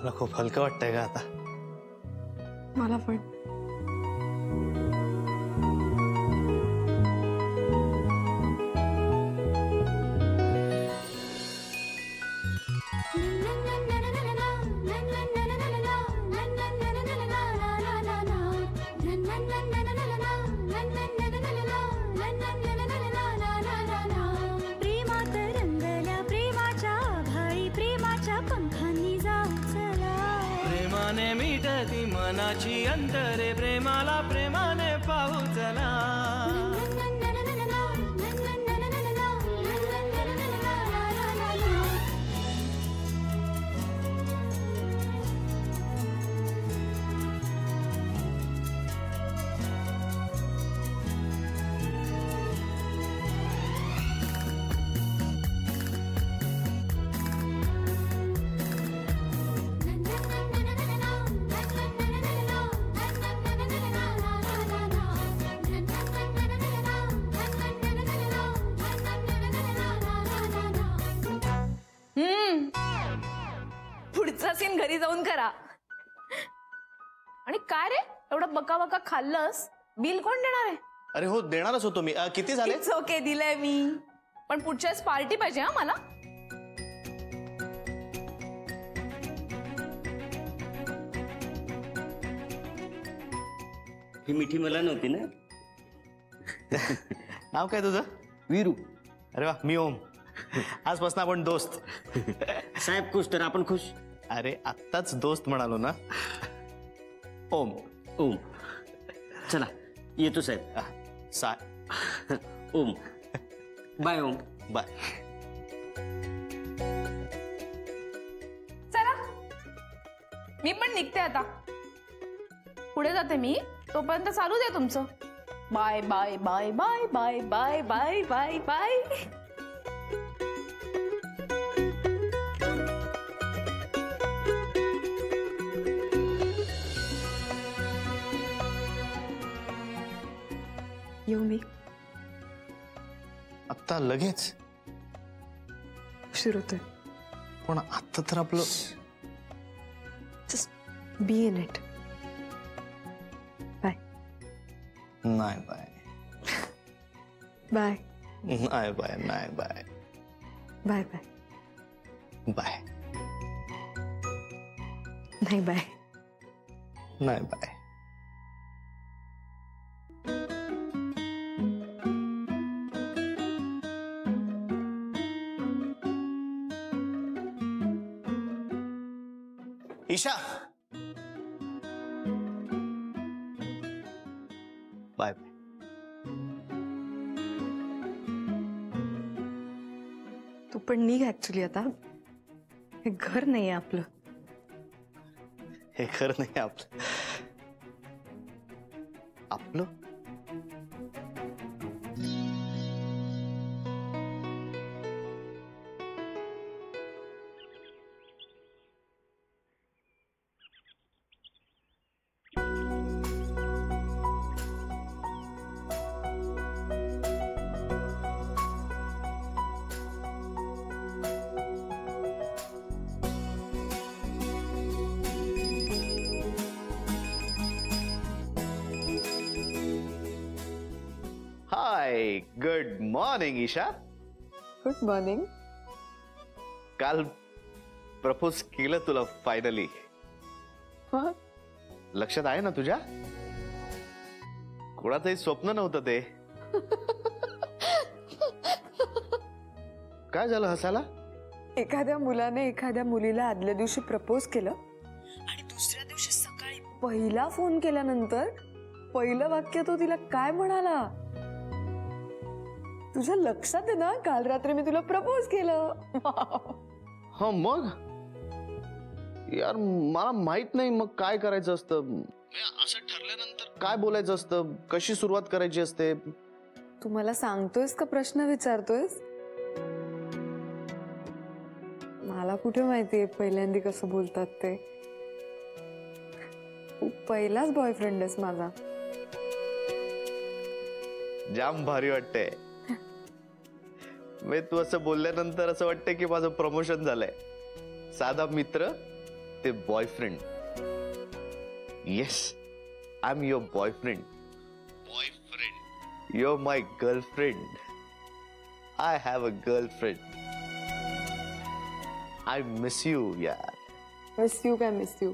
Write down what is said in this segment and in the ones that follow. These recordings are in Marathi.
मला खूप हलकं वाटतंय का आता? मला पण. प्रेमाने मिटती मनाची अंतरे, प्रेमाला प्रेमाने पाहू चला. पुढचा सीन घरी जाऊन करा. आणि काय रे एवढं बका बका खाल्लंस, बिल कोण देणार आहे? अरे हो देणारच होतो मी. किती झाले? ओके दिलंय मी, पण पुढच्या वेळेस पार्टी पाहिजे हा मला. ही मिठी मला नव्हती ना. नाव काय तुझं? वीरू. अरे वा, मी ओम. आजपासून आपण दोस्त. साहेब खुश तर आपण खुश. अरे आत्ताच दोस्त म्हणालो ना. ओम. ओम. चला येतो साहेब. साय. ओम. बाय ओम. बाय. चला मी पण निघते आता. पुढे जाते मी, तोपर्यंत चालू दे तुमचं. Bye bye bye bye bye bye bye bye bye. येऊ मी? आत्ता लगेच? उशीर होतोय. पण आता तर आपलं. Just be in it. Bye. नाही बाय. बाय. नाही बाय. नाही बाय. Bye bye. बाय. नाही बाय. नाही बाय. ईशा. Bye bye. तू पण निघ. ऍक्च्युली आता हे घर नाहीये आपलं. हे घर नाही आपलं. आपलं. Hi, good morning Isha. Good morning. काल प्रपोज केलं तुला फायनली. लक्षात आहे ना तुझ्या? कोणाचंही स्वप्न नव्हतं ते. काय झालं हसायला? एखाद्या मुलाने एखाद्या मुलीला आदल्या दिवशी प्रपोज केलं आणि दुसऱ्या दिवशी सकाळी पहिला फोन केल्यानंतर पहिलं वाक्य तो तिला काय म्हणाला? तुझ्या लक्षात आहे ना काल रात्री मी तुला प्रपोज केलं. हा मग यार मला माहित नाही मग काय करायचं असतं. असं ठरल्यानंतर काय बोलायचं असतं, कशी सुरुवात करायची असते. तू मला सांगतोयस का प्रश्न विचारतोयस? मला कुठे माहितीये पहिल्यांदा कसं बोलतात ते. तू पहिलाच बॉयफ्रेंड आहेस माझा. जाम भारी वाटतंय. तू असं बोलल्यानंतर असं वाटतंय की माझं प्रमोशन झालंय. साधा मित्र ते boyfriend. Yes, I am your boyfriend. Boyfriend, your my girlfriend. I have a girlfriend. I miss you यार. मिस यू काय मिस यू.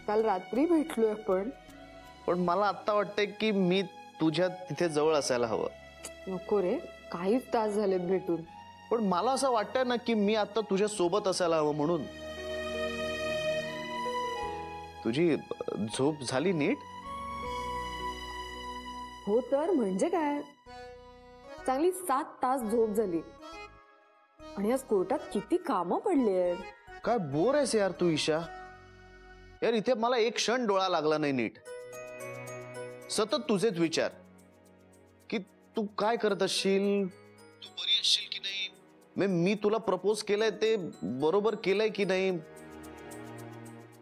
काल रात्री भेटलोय आपण. पण मला आता वाटतंय की मी तुझ्या तिथे जवळ असायला हवं. नको रे, काहीच तास झालेत भेटून. पण मला असं वाटतंय ना की मी आता तुझ्या सोबत असायला हवं म्हणून. तुझी झोप झाली नीट? हो तर म्हणजे काय, चांगली 7 तास झोप झाली. आणि आज कोर्टात किती कामं पडली आहेत. काय बोर आहेस यार तू ईशा. यार इथे मला एक क्षण डोळा लागला नाही नीट. सतत तुझेच विचार की तू काय करत असशील, तू बरी असशील की नाही, मी तुला प्रपोज केलंय ते बरोबर केलंय की नाही.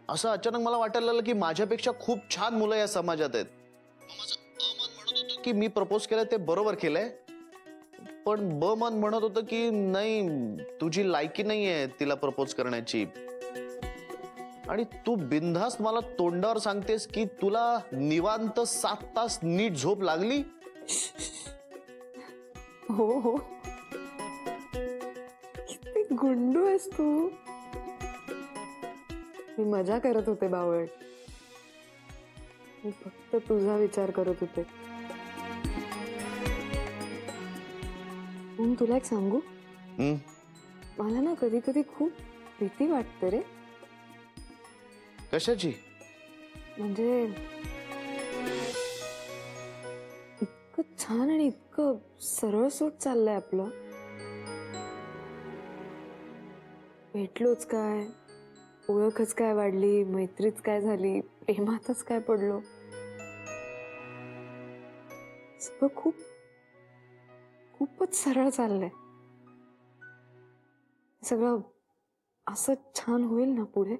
असं अचानक मला वाटायला लागलं की माझ्यापेक्षा खूप छान मुलं या समाजात आहेत. माझं अमन म्हणत होतं की मी प्रपोज केलंय ते बरोबर केलंय, पण ब मन म्हणत होतं की नाही, तुझी लायकी नाहीये तिला प्रपोज करण्याची. आणि तू बिनधास्त मला तोंडावर सांगतेस की तुला निवांत 7 तास नीट झोप लागली. हो हो, किती गुंडू आहेस तू. मी मजा करत होते बावळ. मी फक्त तुझा विचार करत होते. पण तुला एक सांगू, मला ना कधी कधी खूप भीती वाटते रे. कशाची? म्हणजे इतकं छान आणि इतकं सरळसोट चाललंय आपलं. भेटलोच काय, ओळखच काय वाढली, मैत्रीच काय झाली, प्रेमातच काय पडलो. सगळं खूपच सरळ चाललंय. सगळं असं छान होईल ना पुढे.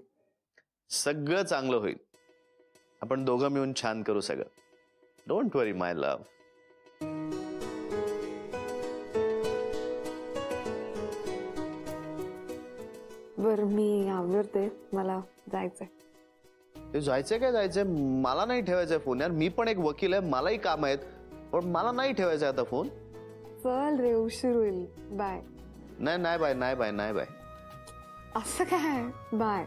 सगळं चांगलं होईल. आपण दोघं मिळून छान करू सगळं. Don't worry my love. बर मी आवडते, मला जायचंय. ते जायचंय काय जायचंय, मला नाही ठेवायचंय फोन यार. मी पण एक वकील आहे, मलाही काम आहेत, पण मला नाही ठेवायचंय आता फोन. चल रे, उशीर होईल. बाय. नाही बाय, नाही बाय, नाही बाय. असं काय, बाय.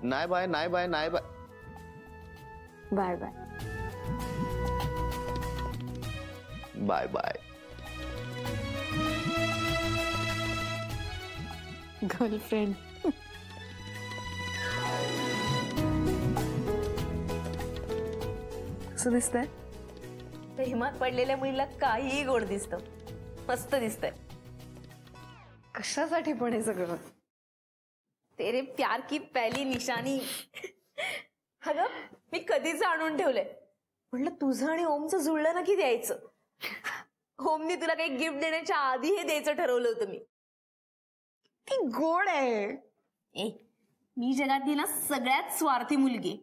नाही बाय, नाही बाय, नाही bye. Bye bye bye bye. Girlfriend. कसं दिसतंय? प्रेमात पडलेल्या मुलीला काहीही गोड दिसतं. मस्त दिसतंय. कशासाठी पण हे सगळं? तेरे प्यार की पहली निशानी. अगं मी कधीच आणून ठेवलंय. म्हटलं तुझं आणि ओमचं जुळलं ना की द्यायचं. ओमनी तुला काही गिफ्ट देण्याच्या आधी हे द्यायचं ठरवलं होतं मी. ती गोड आहे. ए, मी जगातली ना सगळ्यात स्वार्थी मुलगी.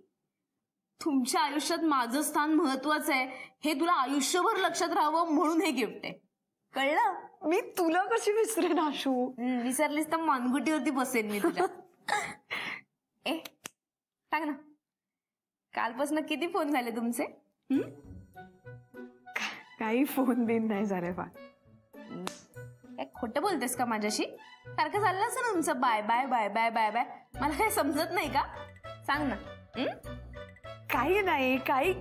तुमच्या आयुष्यात माझं स्थान महत्वाचं आहे हे तुला आयुष्यभर लक्षात राहावं म्हणून हे गिफ्ट आहे. कळलं? मी तुला कशी विसरेन आशू? विसरलीस तर मानगुटीवरती बसेन मी तुझ्या. ए सांग ना, कालपासून किती फोन झाले तुमचे? काही फोन बिन नाही झाले. काय खोटं बोलतेस का माझ्याशी? सारखं चाललं असं ना तुमचं bye bye bye bye bye bye. मला काही समजत नाही का? सांग ना. काही नाही, काही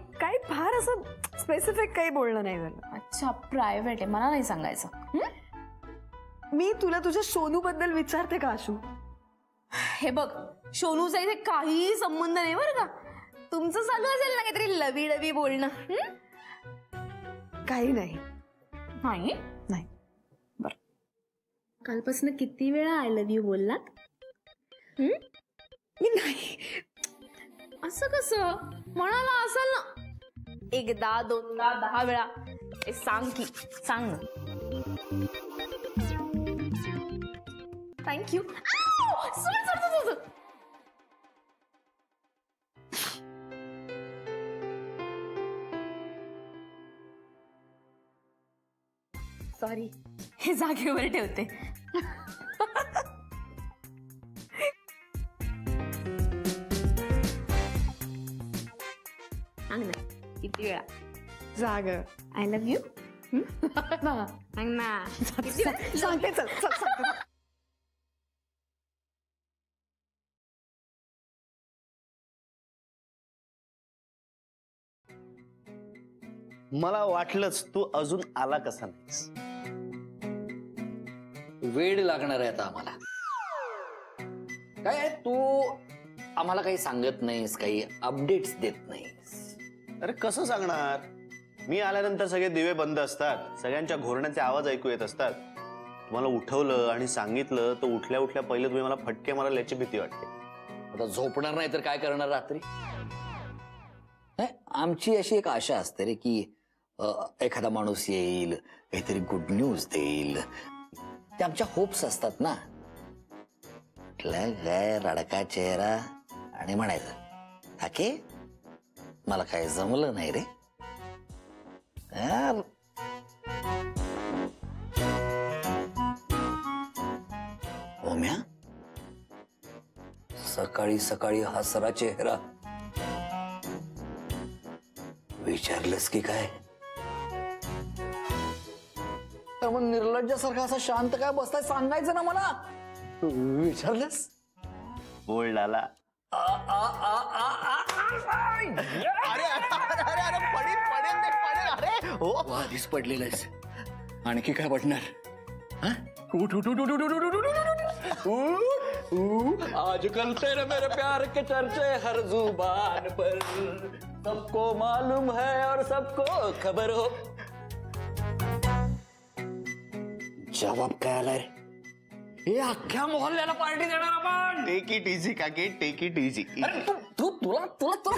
फार असं स्पेसिफिक काही बोलणं नाही झालं. अच्छा, प्रायव्हेट आहे, मला नाही सांगायचं. मी तुला तुझ्या सोनू बद्दल विचारते का आशू? हे बघ, सोनूचा इथे काहीही संबंध नाही बरं का. तुमचं चालू असेल ना काहीतरी लवी लवी बोलणं. काही नाही. नाही नाही. बर, कालपासून किती वेळा आय लव्ह यू बोललात? मी नाही. असं कसं म्हणाला असेल ना, एकदा दोनदा 10 वेळा. ए सांग की, सांग ना. थँक्यू. सॉरी, हे जागेवर ठेवते. किती वेळा? जाग आय लव्ह यू. सांग ना. किती वेळा? सांगते चल सांगते. मला वाटलंच तू अजून आला कसा नाहीस. वेळ लागणार आहे आता आम्हाला. काय तू आम्हाला काही सांगत नाहीस, काही अपडेट्स देत नाहीस. अरे कसं सांगणार? मी आल्यानंतर सगळे दिवे बंद असतात, सगळ्यांच्या घोरण्याचे आवाज ऐकू येत असतात. तुम्हाला उठवलं आणि सांगितलं तर उठल्या उठल्या पहिले तुम्ही मला फटके मारायला याची भीती वाटते. आता झोपणार नाही तर काय करणार रात्री? नाही, आमची अशी एक आशा असते रे की एखादा माणूस येईल, काहीतरी गुड न्यूज देईल. ते आमच्या होप्स असतात ना. काय रडका चेहरा आणि म्हणायचं थाके मला काय जमलं नाही रे. यार ओम्या, सकाळी सकाळी हसरा चेहरा, विचारलंस की काय? तर मग निर्लज्जासारखा असा शांत काय बसताय सांगायचं ना मला. विचारलंस? बोल डाला. आधीच पडलेलं आहेस, आणखी काय पडणार? आजकल तेरे मेरे प्यार के चर्चे हर जुबान पर, सबको मालूम है और सबको खबर हो. जवाब काय आलाय? हे अख्ख्या मोहल्ल्याला पार्टी देणार आपण. टेक इट इझी काकी, टेक इट इझी. अरे तुला कळत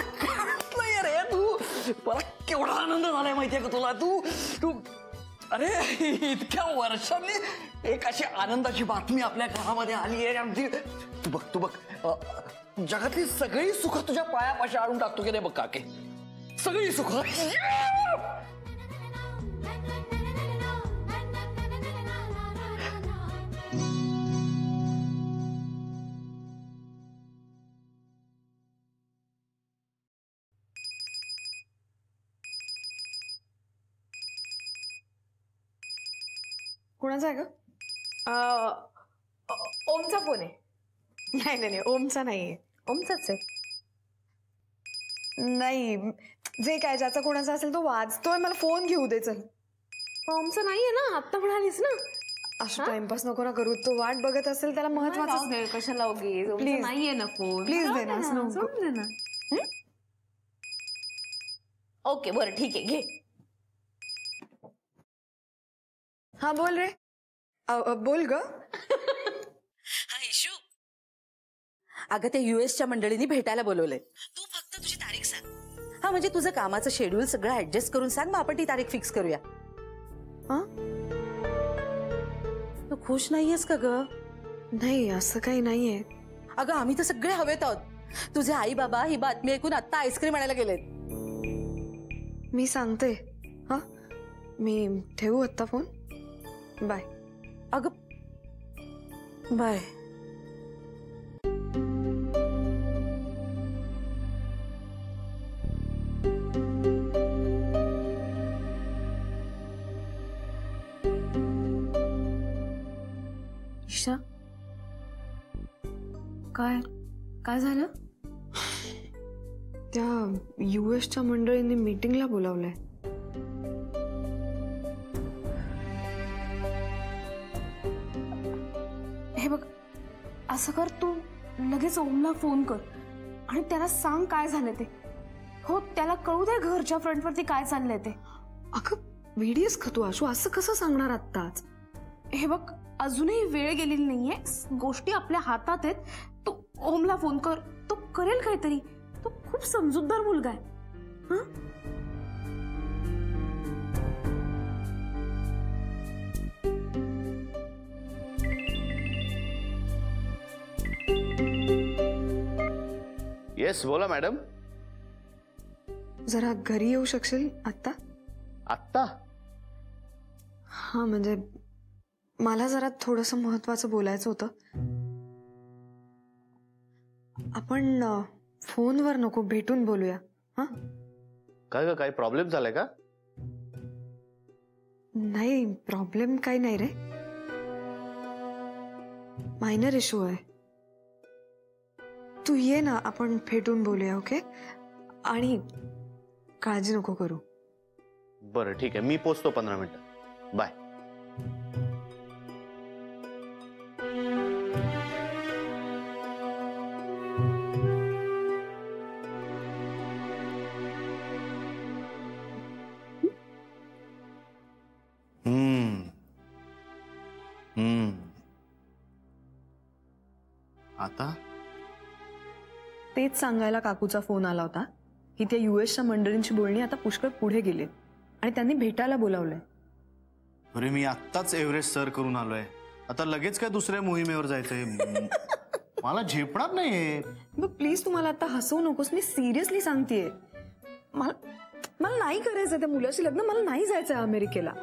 नाही रे. मला केवढा आनंद झालाय माहितीये का तुला? तू अरे इतक्या वर्षांनी एक अशी आनंदाची बातमी आपल्या घरामध्ये आली आहे आमची. तू बघ जगातली सगळी सुख तुझ्या पायापाशी आणून टाकतो की नाही बघ काके, सगळी सुख. कोणाचा आहे ग? ओमचा फोन आहे. नाही ओमचा नाहीये. ओमचाच आहे. नाही जे काय ज्याचा कोणाचा असेल तो वाचतोय, मला फोन घेऊ दे चल. ओमचा नाहीये ना, आत्ता म्हणालीस ना. अशी टाइमपास नको ना करू. तो वाट बघत असेल, त्याला महत्वाचं. कशाला उगीच? ओमचा Please. नाहीये ना फोन. Please दे ना, असं नको. जाऊन दे ना. ओके बरं ठीक आहे, घे. हा बोल रे. बोल ग. हा इशू, अगं त्या युएसच्या मंडळींनी भेटायला बोलवलंय. तू फक्त तुझी तारीख सांग. हा म्हणजे तुझं कामाचं शेड्यूल सगळं ऍडजस्ट करून सांग, मग आपण ती तारीख फिक्स करूया. हा तू खुश नाहीयेस का ग? नाही असं काही नाहीये. अगं आम्ही तर सगळे हवेत आहोत. तुझे आई बाबा ही बातमी ऐकून आता आईस्क्रीम आणायला गेलेत. मी सांगते. हा मी ठेवू आत्ता फोन. बाय. अगं बाय. ईशा काय झालं? त्या युएसच्या मंडळींनी मीटिंगला बोलावलंय. हे बघ, असं कर, तू लगेच ओमला फोन कर आणि त्याला सांग काय झालं ते. हो त्याला कळू दे घरच्या फ्रंटवरती काय चाललंय ते. अगं व्हिडिओस का तू आशू? असं कसं सांगणार आत्ताच? हे बघ, अजूनही वेळ गेलेली नाहीये, गोष्टी आपल्या हातात आहेत. तू ओमला फोन कर, तो करेल काहीतरी. तो खूप समजूतदार मुलगा आहे. हा येस बोला मॅडम. जरा घरी येऊ शकशील आत्ता? आत्ता? हा म्हणजे मला जरा थोडंसं महत्वाचं बोलायचं होतं. आपण फोनवर नको, भेटून बोलूया. हा काय ग, काही प्रॉब्लेम झालाय का? नाही, प्रॉब्लेम काही नाही रे. मायनर इश्यू आहे. तू ये ना, आपण भेटून बोलूया. ओके? आणि काळजी नको करू. बरं ठीक आहे, मी पोचतो 15 मिनिटात. बाय. आता तेच सांगायला काकूचा फोन आला होता की त्या युएसच्या मंडळींची बोलणी आता पुष्कळ पुढे गेली आणि त्यांनी भेटायला बोलावलंय. अरे मी आत्ताच एव्हरेस्ट सर करून आलोय. आता लगेच काय दुसऱ्या मोहिमेवर जायचंय? मला झेपणार नाही. बघ प्लीज, तुम्हाला आता हसवू नकोस. मी सिरियसली सांगतेय. मला नाही करायचं त्या मुलाशी लग्न. मला नाही जायचंय अमेरिकेला.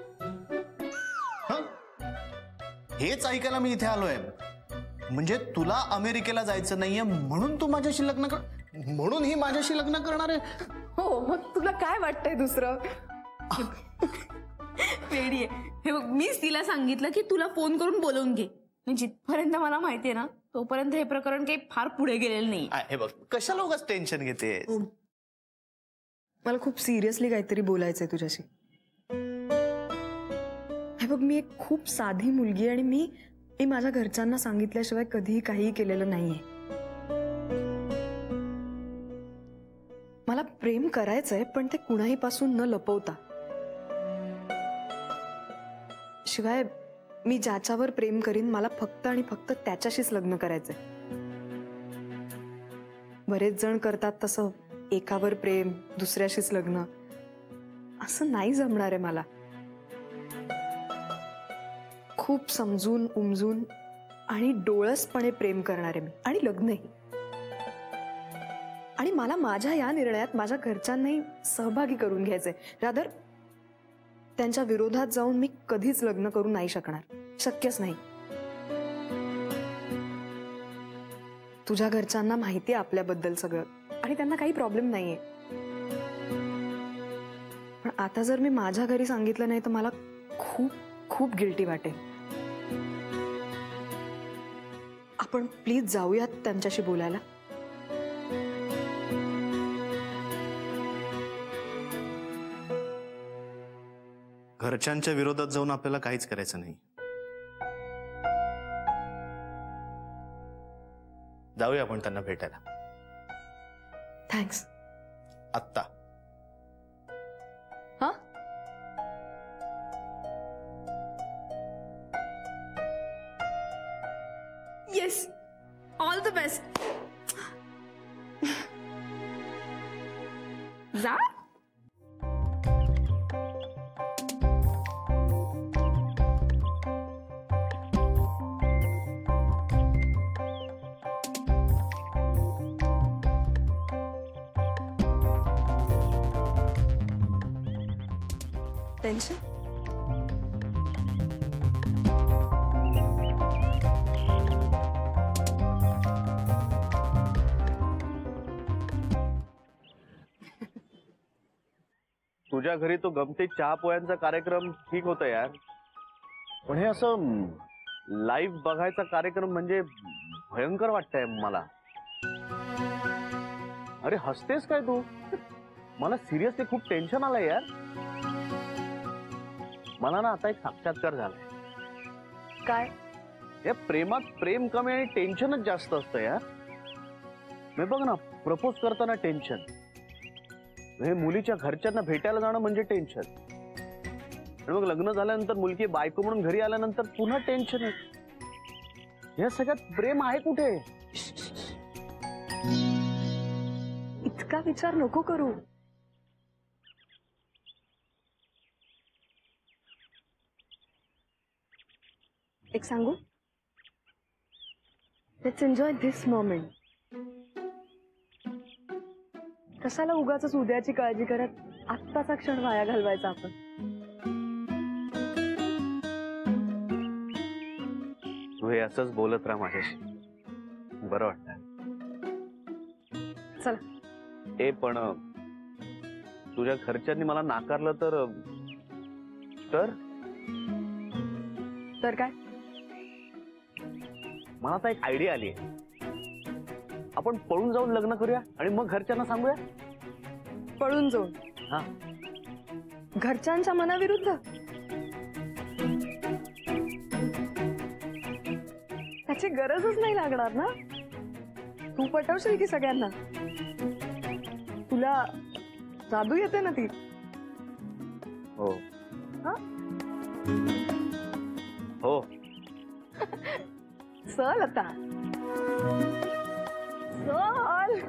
हेच ऐकायला मी इथे आलोय. म्हणजे तुला अमेरिकेला जायचं नाहीये म्हणून तू माझ्याशी लग्न कर, म्हणून ही माझ्याशी लग्न करणार आहे? हो, मग तुला काय वाटतंय दुसरं? वेडी आहे. हे बघ, मीच तिला सांगितलं की तुला फोन करून बोलवून घे. जिथपर्यंत मला माहितीये ना, तोपर्यंत हे प्रकरण काही फार पुढे गेलेलं नाही. हे बघ, कशाला उगाच टेन्शन घेते? मला खूप सिरियसली काहीतरी बोलायचंय तुझ्याशी. हे बघ, मी एक खूप साधी मुलगी आणि मी माझ्या घरच्यांना सांगितल्याशिवाय कधीही काहीही केलेलं नाहीये. मला प्रेम करायचंय, पण ते कुणाही पासून न लपवता. शिवाय मी ज्याच्यावर प्रेम करीन मला फक्त आणि फक्त त्याच्याशीच लग्न करायचंय. बरेच जण करतात तसं, एकावर प्रेम, दुसऱ्याशीच लग्न. असं नाही जमणार आहे मला. खूप समजून उमजून आणि डोळसपणे प्रेम करणारे मी, आणि लग्नही. आणि मला माझ्या या निर्णयात माझ्या घरच्यांनाही सहभागी करून घ्यायचंय. रादर त्यांच्या विरोधात जाऊन मी कधीच लग्न करू नाही शकणार. शक्यच नाही. तुझ्या घरच्यांना माहिती आहे आपल्याबद्दल सगळं, आणि त्यांना काही प्रॉब्लेम नाहीये. पण आता जर मी माझ्या घरी सांगितलं नाही तर मला खूप खूप गिल्टी वाटेल. आपण प्लीज जाऊयात त्यांच्याशी बोलायला. घरच्यांच्या विरोधात जाऊन आपल्याला काहीच करायचं नाही. जाऊया आपण त्यांना भेटायला. थँक्स. आत्ता. हा? Yes, all the best. जा. टेन्शन? तुझ्या घरी तो गमतीत चहा पोह्यांचा कार्यक्रम ठीक होता यार, पण हे असं लाईव्ह बघायचा कार्यक्रम म्हणजे भयंकर वाटतंय मला. अरे हसतेस काय तू? मला सिरियसली खूप टेन्शन आलंय यार. मला ना आता एक साक्षात्कार झालाय. काय? या प्रेमात प्रेम कमी आणि टेन्शनच जास्त असतं यार. मी बघ ना, प्रपोज करताना टेन्शन, हे मुलीच्या घरच्यांना भेटायला जाणं म्हणजे टेन्शन, आणि मग लग्न झाल्यानंतर मुलगी बायको म्हणून घरी आल्यानंतर पुन्हा टेन्शन आहे. या सगळ्यात प्रेम आहे कुठे? इतका विचार नको करू. एक सांगू? Let's enjoy this moment. कशाला उगाच उद्याची काळजी करत आत्ताचा क्षण वाया घालवायचा आपण. तू हे असंच बोलत राहा माझ्याशी, बरं वाटतं. चला. पण तुझ्या घरच्यांनी मला नाकारलं तर तर काय? मला आता एक आयडिया आली आहे. आपण पळून जाऊन लग्न करूया आणि मग घरच्यांना सांगूया. पळून जाऊन? हा. घरच्यांच्या मनाविरुद्ध? त्याची गरजच नाही लागणार ना. तू पटवशील की सगळ्यांना? तुला जादू येते ना ती. हो. हा? हो. चल आता चल.